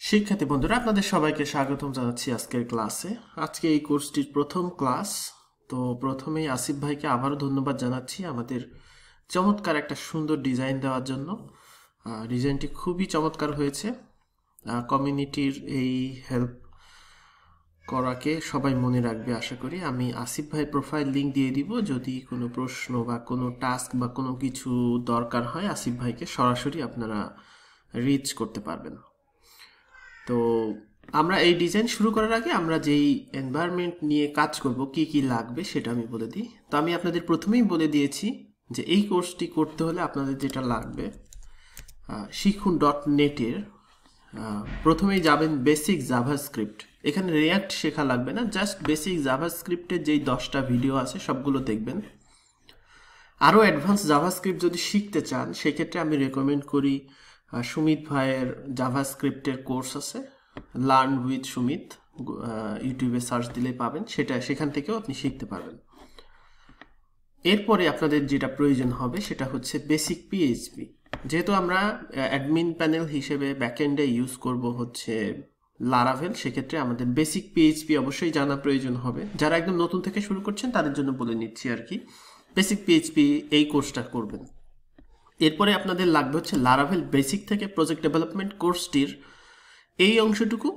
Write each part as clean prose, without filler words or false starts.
শিক্ষার্থী বন্ধুরা আপনাদের সবাইকে স্বাগতম জানাচ্ছি আজকের ক্লাসে। আজকে এই কোর্সটির প্রথম ক্লাস। তো প্রথমেই আসিফ ভাইকে আবারও ধন্যবাদ জানাচ্ছি আমাদের চমৎকার একটা সুন্দর ডিজাইন দেওয়ার জন্য। ডিজাইনটি খুবই চমৎকার হয়েছে। কমিউনিটির এই হেল্প করাকে সবাই মনে রাখবে আশা করি। আমি আসিফ ভাইয়ের প্রোফাইল লিঙ্ক দিয়ে দিব, যদি কোনো প্রশ্ন বা কোনো টাস্ক বা কোনো কিছু দরকার হয় আসিফ ভাইকে সরাসরি আপনারা রিচ করতে পারবেন। তো আমরা এই ডিজাইন শুরু করার আগে আমরা যেই এনভায়রনমেন্ট নিয়ে কাজ করব কি কি লাগবে সেটা আমি বলে দিই। তো আমি আপনাদের প্রথমেই বলে দিয়েছি যে এই কোর্সটি করতে হলে আপনাদের যেটা লাগবে শিখুন .NET-এর প্রথমেই যাবেন বেসিক জাভাস্ক্রিপ্ট। এখানে রিয়াক্ট শেখা লাগবে না, জাস্ট বেসিক জাভাস্ক্রিপ্টের যেই 10টা ভিডিও আছে সবগুলো দেখবেন। আরও অ্যাডভান্স জাভাস্ক্রিপ্ট যদি শিখতে চান সেক্ষেত্রে আমি রেকমেন্ড করি সুমিত ভাইয়ের জাভাস্ক্রিপ্টের কোর্স আছে, লার্ন উইথ সুমিত, ইউটিউবে সার্চ দিলেই পাবেন, সেখান থেকেও আপনি শিখতে পারবেন। এরপরে আপনাদের যেটা প্রয়োজন হবে সেটা হচ্ছে বেসিক PHP। যেহেতু আমরা অ্যাডমিন প্যানেল হিসেবে ব্যাকএন্ডে ইউজ করব হচ্ছে লারাভেল, সেক্ষেত্রে আমাদের বেসিক PHP অবশ্যই জানা প্রয়োজন হবে। যারা একদম নতুন থেকে শুরু করছেন তাদের জন্য বলে নিচ্ছি আর কি, বেসিক PHP এই কোর্সটা করবেন। এরপরে আপনাদের লাগবে হচ্ছে লারাভেল বেসিক থেকে প্রজেক্ট ডেভেলপমেন্ট কোর্সটির এই অংশটুকু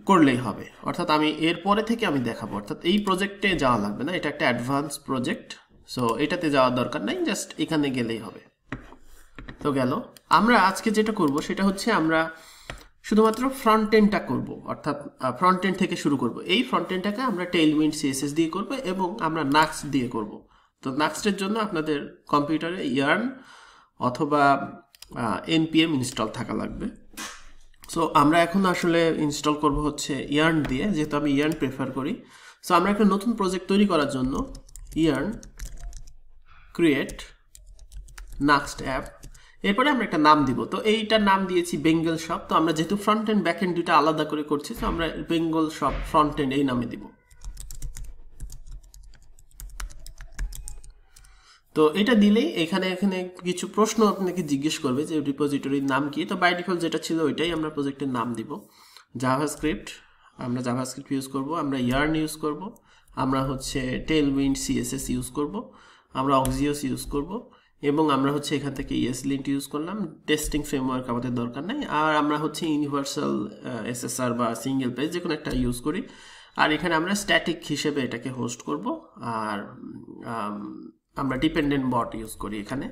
করলেই হবে, অর্থাৎ আমি এরপরে থেকে আমি দেখাবো, অর্থাৎ এই প্রজেক্টে যাওয়া লাগবে না, এটা একটা অ্যাডভান্স প্রজেক্ট, সো এটাতে যাওয়ার দরকার নাই, জাস্ট এখানে গেলেই হবে। তো গেল, আমরা আজকে যেটা করব সেটা হচ্ছে আমরা শুধুমাত্র ফ্রন্ট এন্ডটা করব, অর্থাৎ ফ্রন্ট এন্ড থেকে শুরু করব। এই ফ্রন্ট এন্ডটাকে আমরা টেইলউইন্ড CSS দিয়ে করব এবং আমরা নাক্সট দিয়ে করব। তো নাক্সটের জন্য আপনাদের কম্পিউটারে ইয়ার্ন অথবা npm ইনস্টল থাকা লাগবে। সো আমরা এখন আসলে ইনস্টল করব হচ্ছে ইয়ার্ন দিয়ে, যেহেতু আমি ইয়ার্ন প্রেফার করি। সো আমরা একটা নতুন প্রজেক্ট তৈরি করার জন্য ইয়ার্ন ক্রিয়েট নাক্সট অ্যাপ, এরপরে আমরা একটা নাম দিব। তো এইটার নাম দিয়েছি বেঙ্গল শপ। তো আমরা যেহেতু ফ্রন্ট এন্ড ব্যাক এন্ড দুটো আলাদা করে করছি, তো আমরা বেঙ্গল শপ ফ্রন্ট এন্ড এই নামে দিব। তো এটা দিলেই এখানে কিছু প্রশ্ন আপনাকে জিজ্ঞেস করবে যে রিপোজিটরির নাম কি। তো বাই ডিফল্ট যেটা ছিল ওইটাই আমরা প্রজেক্টের নাম দিব। জাভাস্ক্রিপ্ট, আমরা জাভাস্ক্রিপ্ট ইউজ করব, আমরা ইয়ার্ন ইউজ করব, আমরা হচ্ছে টেইলউইন্ড CSS ইউজ করব, আমরা অক্সিওস ইউজ করব এবং আমরা হচ্ছে এখান থেকে ESLint ইউজ করলাম। টেস্টিং ফ্রেমওয়ার্ক আমাদের দরকার নেই। আর আমরা হচ্ছে ইউনিভার্সাল SSR বা সিঙ্গেল পেজ যে কোনো একটা ইউজ করি। আর এখানে আমরা স্ট্যাটিক হিসেবে এটাকে হোস্ট করব। আর আমরা ডিপেন্ডেন্ট বট ইউজ করি, এখানে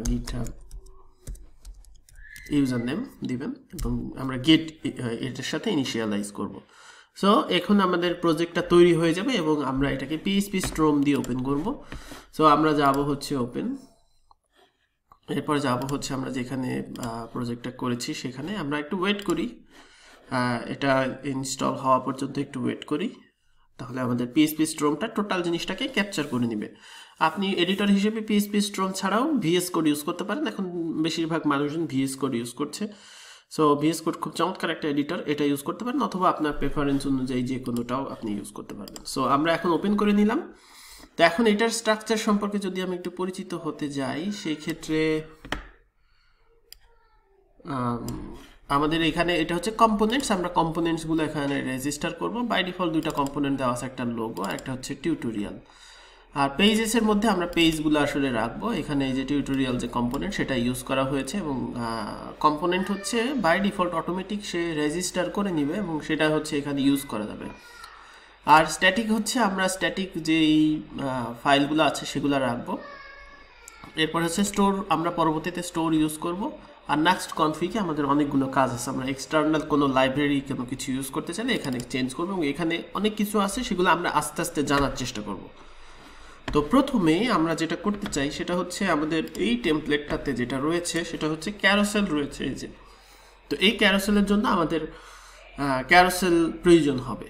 গিটহাব ইউজার নেম দিবেন এবং আমরা গেট এটার সাথে ইনিশিয়ালাইজ করব। সো এখন আমাদের প্রজেক্টটা তৈরি হয়ে যাবে এবং আমরা এটাকে PHP স্ট্রম দিয়ে ওপেন করব। সো আমরা যাব হচ্ছে ওপেন, এরপর যাব হচ্ছে আমরা যেখানে প্রজেক্টটা করেছি সেখানে। আমরা একটু ওয়েট করি, এটা ইনস্টল হওয়া পর্যন্ত একটু ওয়েট করি, তাহলে আমাদের PHP স্ট্রমটা টোটাল জিনিসটাকে ক্যাপচার করে নেবে। আপনি এডিটর হিসেবে PHP স্ট্রম ছাড়াও VS কোড ইউজ করতে পারেন। এখন বেশিরভাগ মানুষজন VS কোড ইউজ করছে। সো VS কোড খুব চমৎকার একটা এডিটর, এটা ইউজ করতে পারেন, অথবা আপনার প্রেফারেন্স অনুযায়ী যে কোনোটাও আপনি ইউজ করতে পারবেন। সো আমরা এখন ওপেন করে নিলাম। তো এখন এটার স্ট্রাকচার সম্পর্কে যদি আমি একটু পরিচিত হতে যাই, সেই ক্ষেত্রে আমাদের এখানে এটা হচ্ছে কম্পোনেন্টস। আমরা কম্পোনেন্টসগুলো এখানে রেজিস্টার করব। বাই ডিফল্ট দুইটা কম্পোনেন্ট দেওয়া আছে, একটা লোগো আর একটা হচ্ছে টিউটোরিয়াল। আর পেজেসের মধ্যে আমরা পেজগুলো আসলে রাখবো। এখানে এই যে টিউটোরিয়াল যে কম্পোনেন্ট সেটা ইউজ করা হয়েছে এবং কম্পোনেন্ট হচ্ছে বাই ডিফল্ট অটোমেটিক সে রেজিস্টার করে নিবে এবং সেটা হচ্ছে এখানে ইউজ করা যাবে। আর স্ট্যাটিক হচ্ছে আমরা স্ট্যাটিক যেই ফাইলগুলো আছে সেগুলো রাখবো। এরপর হচ্ছে স্টোর, আমরা পরবর্তীতে স্টোর ইউজ করব। আর নেক্সট কনফিগে আমাদের অনেকগুলো কাজ আছে, আমরা এক্সটার্নাল কোনো লাইব্রেরি কোনো কিছু ইউজ করতে চাইলে এখানে চেঞ্জ করবো এবং এখানে অনেক কিছু আছে সেগুলো আমরা আস্তে আস্তে জানার চেষ্টা করব। তো প্রথমে আমরা যেটা করতে চাই সেটা হচ্ছে আমাদের এই টেমপ্লেটটাতে যেটা রয়েছে সেটা হচ্ছে ক্যারোসেল রয়েছে এই যে। তো এই ক্যারোসেলের জন্য আমাদের ক্যারোসেল প্রয়োজন হবে।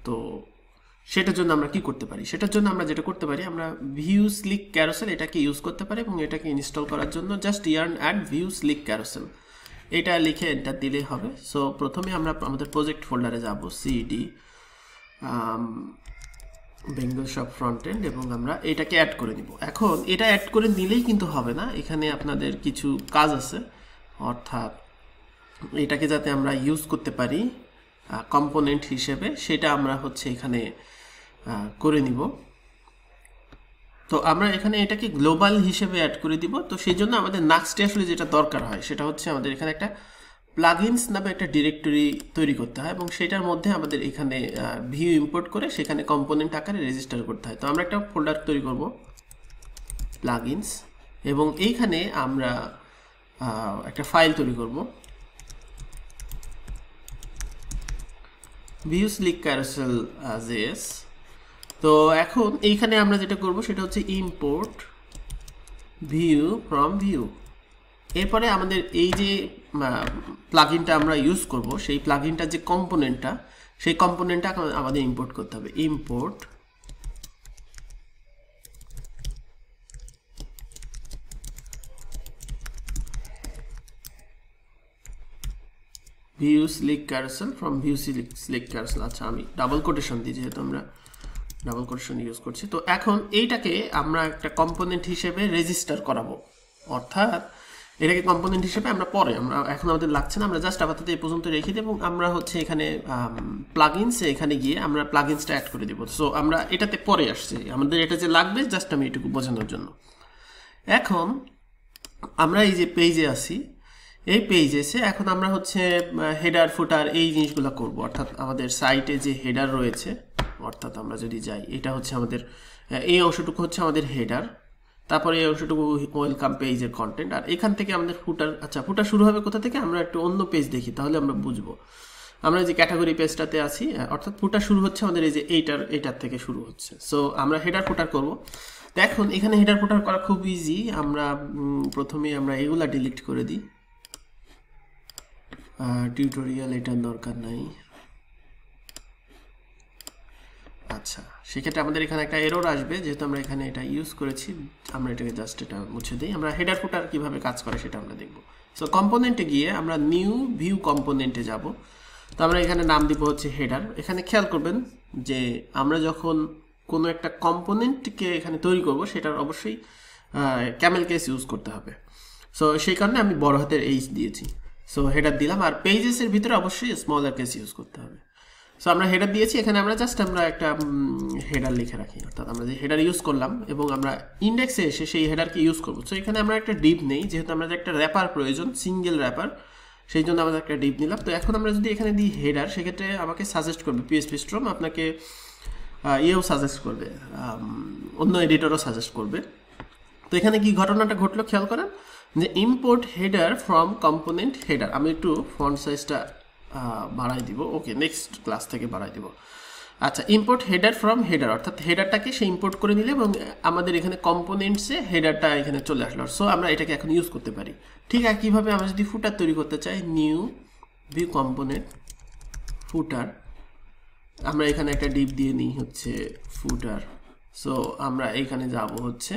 তো সেটার জন্য আমরা কি করতে পারি, সেটার জন্য আমরা যেটা করতে পারি, আমরা ভিউ স্লিক ক্যারোসেল এটাকে ইউজ করতে পারি এবং এটাকে ইনস্টল করার জন্য just yarn add view slick carousel এটা লিখে এন্টার দিলেই হবে। সো প্রথমে আমরা আমাদের প্রজেক্ট ফোল্ডারে যাব, CD Bengal shop front end, এবং আমরা এটাকে অ্যাড করে নিব। এখন এটা অ্যাড করে নিলেই কিন্তু হবে না, এখানে আপনাদের কিছু কাজ আছে, অর্থাৎ এটাকে যাতে আমরা ইউজ করতে পারি কম্পোনেন্ট হিসেবে, সেটা আমরা হচ্ছে এখানে করে নিব। তো আমরা এখানে এটাকে গ্লোবাল হিসেবে অ্যাড করে দিব। তো সেই জন্য আমাদের নাক্সটে আসলে যেটা দরকার হয় সেটা হচ্ছে আমাদের এখানে একটা প্লাগইনস নামে একটা ডিরেক্টরি তৈরি করতে হয়, এবং সেটার মধ্যে আমাদের এখানে ভিউ ইম্পোর্ট করে সেখানে কম্পোনেন্ট আকারে রেজিস্টার করতে হয়। তো আমরা একটা ফোল্ডার তৈরি করব প্লাগইনস, এবং এইখানে আমরা একটা ফাইল তৈরি করব ভিউ স্লিক ক্যারোসেল জেএস। তো এখন এইখানে আমরা যেটা করব সেটা হচ্ছে ইম্পোর্ট ভিউ ফ্রম ভিউ। এরপরে আমাদের এই যে প্লাগইনটা আমরা ইউজ করব সেই প্লাগইনটার যে কম্পোনেন্টটা, সেই কম্পোনেন্টটা আমাদের ইম্পোর্ট করতে হবে। Import view slick carousel from view slick carousel. আচ্ছা, আমি ডাবল কোটেশন দিই যেহেতু আমরা ডাবল কোটেশন ইউজ করছি। তো এখন এইটাকে আমরা একটা কম্পোনেন্ট হিসেবে রেজিস্টার করাবো, অর্থাৎ এটাকে কম্পোনেন্ট হিসেবে আমরা পরে, আমরা এখন আমাদের লাগছে না, আমরা জাস্ট আপাতত এই পর্যন্ত রেখে দেব, এবং আমরা হচ্ছে এখানে প্লাগইনসে এখানে গিয়ে আমরা প্লাগইনসটা অ্যাড করে দেবো। সো আমরা এটাতে পরে আসছি, আমাদের এটা যে লাগবে জাস্ট আমি এটুকু বোঝানোর জন্য। এখন আমরা এই যে পেজে আসি, এই পেজে এসে এখন আমরা হচ্ছে হেডার ফুটার এই জিনিসগুলো করব, অর্থাৎ আমাদের সাইটে যে হেডার রয়েছে, অর্থাৎ আমরা যদি যাই, এটা হচ্ছে আমাদের এই অংশটুকু হচ্ছে আমাদের হেডার, তারপরে এই অংশটুকু ওয়েলকাম পেজের কন্টেন্ট, আর এখান থেকে আমাদের ফুটার। আচ্ছা, ফুটার শুরু হবে কোথা থেকে? আমরা একটু অন্য পেজ দেখি, তাহলে আমরা বুঝবো। আমরা যে ক্যাটাগরি পেজটাতে আছি, অর্থাৎ ফুটার শুরু হচ্ছে আমাদের এই যে এইটার থেকে শুরু হচ্ছে। সো আমরা হেডার ফুটার করব। তো এখন এখানে হেডার ফুটার করা খুব ইজি। আমরা প্রথমে আমরা এগুলা ডিলিট করে দিই, টিউটোরিয়াল এটার দরকার নাই। আচ্ছা, সেক্ষেত্রে আমাদের এখানে একটা এরর আসবে, যেহেতু আমরা এখানে এটা ইউজ করেছি। আমরা এটাকে জাস্ট এটা মুছে দিই। আমরা হেডার ফুটার কিভাবে কাজ করে সেটা আমরা দেখব। সো কম্পোনেন্টে গিয়ে আমরা নিউ ভিউ কম্পোনেন্টে যাব। তো আমরা এখানে নাম দিব হচ্ছে হেডার। এখানে খেয়াল করবেন যে আমরা যখন কোনো একটা কম্পোনেন্টকে এখানে তৈরি করব, সেটার অবশ্যই ক্যামেল কেস ইউজ করতে হবে। সো সেই কারণে আমি বড় হাতের এইচ দিয়েছি। সো হেডার দিলাম, আর পেজেসের ভিতরে অবশ্যই স্মলার কেস ইউজ করতে হবে। সো আমরা হেডার দিয়েছি, এখানে আমরা জাস্ট আমরা একটা হেডার লিখে রাখি, অর্থাৎ আমরা যে হেডার ইউজ করলাম এবং আমরা ইন্ডেক্সে এসে সেই হেডারকে ইউজ করবো। সো এখানে আমরা একটা ডিপ নেই, যেহেতু আমাদের একটা র্যাপার প্রয়োজন, সিঙ্গেল র্যাপার, সেই জন্য আমাদের একটা ডিপ নিলাম। তো এখন আমরা যদি এখানে দিই হেডার, সেক্ষেত্রে আমাকে সাজেস্ট করবে পিএসপি স্ট্রম, আপনাকে ইয়েও সাজেস্ট করবে, অন্য এডিটরও সাজেস্ট করবে। তো এখানে কি ঘটনাটা ঘটলো খেয়াল করেন, যে import header from component header. আমি একটু ফন্ট সাইজটা বাড়াই দিব, ওকে, নেক্সট ক্লাস থেকে বাড়াই দিব। আচ্ছা, ইম্পোর্ট হেডার ফ্রম হেডার, অর্থাৎ হেডারটাকে সে ইম্পোর্ট করে নিলে এবং আমাদের এখানে কম্পোনেন্টসে হেডারটা এখানে চলে আসলো। সো আমরা এটাকে এখন ইউজ করতে পারি। ঠিক আছে, কীভাবে আমরা যদি ফুটার তৈরি করতে চাই, নিউ ভিউ কম্পোনেন্ট ফুটার, আমরা এখানে একটা ডিপ দিয়ে নিই হচ্ছে ফুটার। সো আমরা এখানে যাব হচ্ছে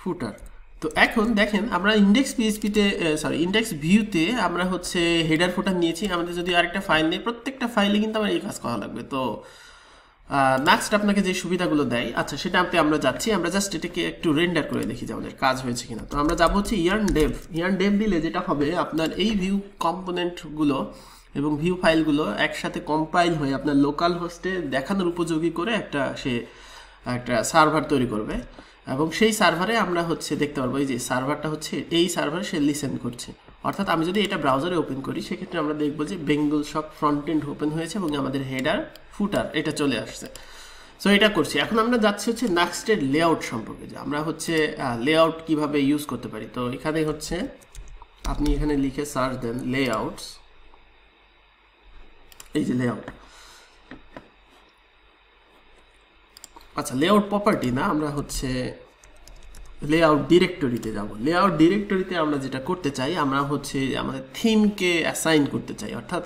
ফুটার। তো এখন দেখেন আমরা ইন্ডেক্স পিএইচপিতে ইন্ডেক্স ভিউতে আমরা হচ্ছে হেডার ফুটার নিয়েছি। আমাদের যদি আরেকটা ফাইল নেই, প্রত্যেকটা ফাইলে কিন্তু আমার এই কাজ করা লাগবে। তো নাক্সট আপনাকে যে সুবিধাগুলো দেয়, আচ্ছা সেটা আমরা যাচ্ছি, আমরা জাস্ট এটাকে একটু রেন্ডার করে দেখি যে আমাদের কাজ হয়েছে কিনা। তো আমরা যাবো হচ্ছে ইয়ার্ন ডেভ দিলে যেটা হবে, আপনার এই ভিউ কম্পোনেন্টগুলো এবং ভিউ ফাইলগুলো একসাথে কম্পাইল হয়ে আপনার লোকাল হোস্টে দেখানোর উপযোগী করে একটা সার্ভার তৈরি করবে, এবং সেই সার্ভারে আমরা হচ্ছে দেখতে পারবো এই যে সার্ভারটা হচ্ছে এই সার্ভারে সে লিসেন করছে। অর্থাৎ আমি যদি এটা ব্রাউজারে ওপেন করি, সেক্ষেত্রে আমরা দেখবো যে বেঙ্গল সব ফ্রন্ট এন্ড ওপেন হয়েছে এবং আমাদের হেডার ফুটার এটা চলে আসছে। সো এটা করছি। এখন আমরা যাচ্ছি হচ্ছে নাক্সটের লেআউট সম্পর্কে, যে আমরা হচ্ছে লেআউট কিভাবে ইউজ করতে পারি। তো এখানে হচ্ছে আপনি এখানে লিখে সার্চ দেন লেআউটস, এই যে লেআউট। আচ্ছা, লেআউট প্রপার্টি না, আমরা হচ্ছে লেআউট ডিরেক্টরিতে যাব। লেআউট ডিরেক্টরিতে আমরা যেটা করতে চাই, আমরা হচ্ছে আমাদের থিমকে অ্যাসাইন করতে চাই। অর্থাৎ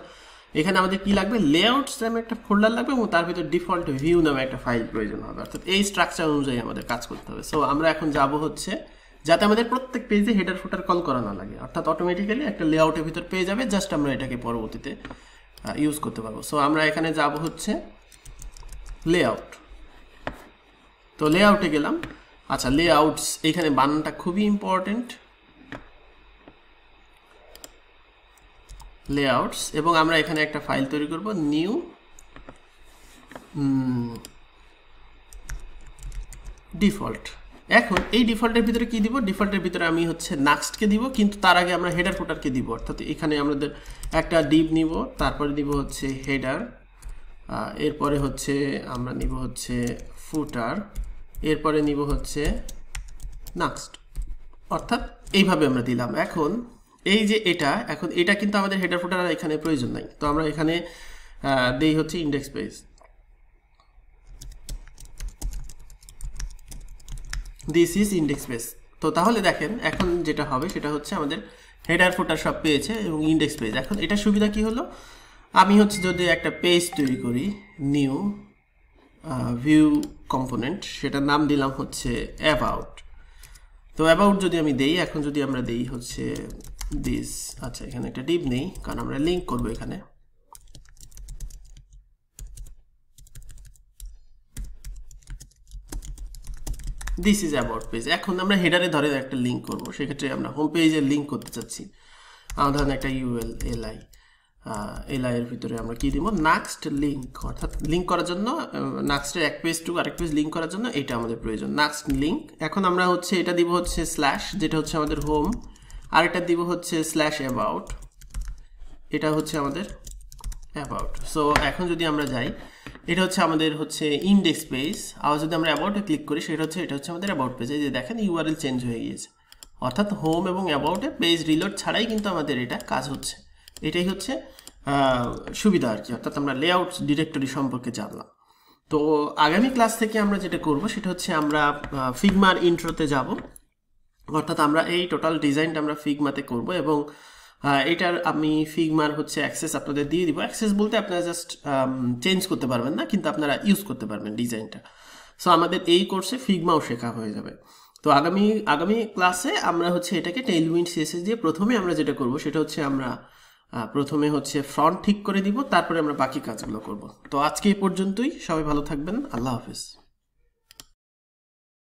এখানে আমাদের কি লাগবে, লেআউটস নামে একটা ফোল্ডার লাগবে এবং তার ভিতরে ডিফল্ট ভিউ নামে একটা ফাইল প্রয়োজন হবে। অর্থাৎ এই স্ট্রাকচার অনুযায়ী আমাদের কাজ করতে হবে। সো আমরা এখন যাব হচ্ছে যাতে আমাদের প্রত্যেক পেজে হেডার ফুটার কল করা না লাগে, অর্থাৎ অটোমেটিক্যালি একটা লেআউটের ভিতর পেয়ে যাবে, জাস্ট আমরা এটাকে পরবর্তীতে ইউজ করতে পারবো। সো আমরা এখানে যাব হচ্ছে লেআউট। তো লেআউটে গেলাম। আচ্ছা, লেআউটস, এখানে বানানটা খুবই ইম্পর্টেন্ট। লেআউটস, এবং আমরা এখানে একটা ফাইল তৈরি করব নিউ ডিফল্ট। এখন এই ডিফল্টের ভিতরে কি দিব? ডিফল্টের ভিতরে আমি হচ্ছে নাক্সটকে দিব, কিন্তু তার আগে আমরা হেডার ফুটারকে দিব। অর্থাৎ এখানে আমাদের একটা ডিভ নিব, তারপরে দিব হচ্ছে হেডার, এরপরে হচ্ছে আমরা নিব হচ্ছে ফুটার, এরপরে নিব হচ্ছে নাক্সট। অর্থাৎ এইভাবে আমরা দিলাম। এখন এই যে এখন এটা কিন্তু আমাদের হেডার ফুটার আর এখানে প্রয়োজন নাই, তো আমরা এখানে দেই হচ্ছে index page. This is index page. তো তাহলে দেখেন এখন যেটা হবে সেটা হচ্ছে আমাদের হেডার ফুটার সব পেয়েছে এবং ইন্ডেক্স পেজ। এখন এটা সুবিধা কি হলো, আমি হচ্ছে যদি একটা পেজ তৈরি করি নিউ ভিউ কম্পোনেন্ট, সেটার নাম দিলাম হচ্ছে অ্যাবাউট। তো অ্যাবাউট যদি আমি দেই, এখন যদি আমরা দেই হচ্ছে দিস, আচ্ছা এখানে একটা ডিভ নেই কারণ আমরা লিঙ্ক করবো এখানে। This is about page. এখন আমরা হেডারে ধরে একটা লিঙ্ক করবো, সেক্ষেত্রে আমরা হোম পেজে লিঙ্ক করতে চাচ্ছি। আমরা ধরেন একটা ইউএল এলআই, এলআই এর ভিতরে আমরা কি দিব? নাক্সট লিঙ্ক। অর্থাৎ লিঙ্ক করার জন্য নাক্সটের এক পেজ টু আরেক পেজ লিঙ্ক করার জন্য এটা আমাদের প্রয়োজন, নাক্সট লিঙ্ক। এখন আমরা হচ্ছে এটা দিব হচ্ছে স্ল্যাশ, যেটা হচ্ছে আমাদের হোম, আর এটা দিব হচ্ছে স্ল্যাশ অ্যাবাউট, এটা হচ্ছে আমাদের অ্যাবাউট। সো এখন যদি আমরা যাই, এটা হচ্ছে আমাদের হচ্ছে ইন্ডেক্স পেজ। আবার যদি আমরা অ্যাবাউটে ক্লিক করি, এটা হচ্ছে আমাদের অ্যাবাউট পেজ। এই যে দেখেন ইউআরএল চেঞ্জ হয়ে গিয়েছে। অর্থাৎ হোম এবং অ্যাবাউটে পেজ রিলোড ছাড়াই কিন্তু আমাদের এটা কাজ হচ্ছে। এটাই হচ্ছে সুবিধা আর কি। অর্থাৎ আমরা লেআউট ডিরেক্টরি সম্পর্কে জানলাম। তো আগামী ক্লাস থেকে আমরা যেটা করব সেটা হচ্ছে আমরা ফিগমার ইন্ট্রোতে যাব। অর্থাৎ আমরা এই টোটাল ডিজাইনটা আমরা ফিগমাতে করব, এবং এটার আমি ফিগমার হচ্ছে অ্যাক্সেস আপনাদের দিয়ে দিব। অ্যাক্সেস বলতে আপনারা জাস্ট চেঞ্জ করতে পারবেন না, কিন্তু আপনারা ইউজ করতে পারবেন ডিজাইনটা। সো আমাদের এই কোর্সে ফিগমাও শেখা হয়ে যাবে। তো আগামী ক্লাসে আমরা হচ্ছে এটাকে টেইলউইন্ড সিএসএস দিয়ে প্রথমে আমরা যেটা করব সেটা হচ্ছে আমরা প্রথমে হচ্ছে ফ্রন্ট ঠিক করে দিব, তারপরে আমরা বাকি কাজগুলো করব। তো আজকে এই পর্যন্তই, সবাই ভালো থাকবেন, আল্লাহ হাফেজ।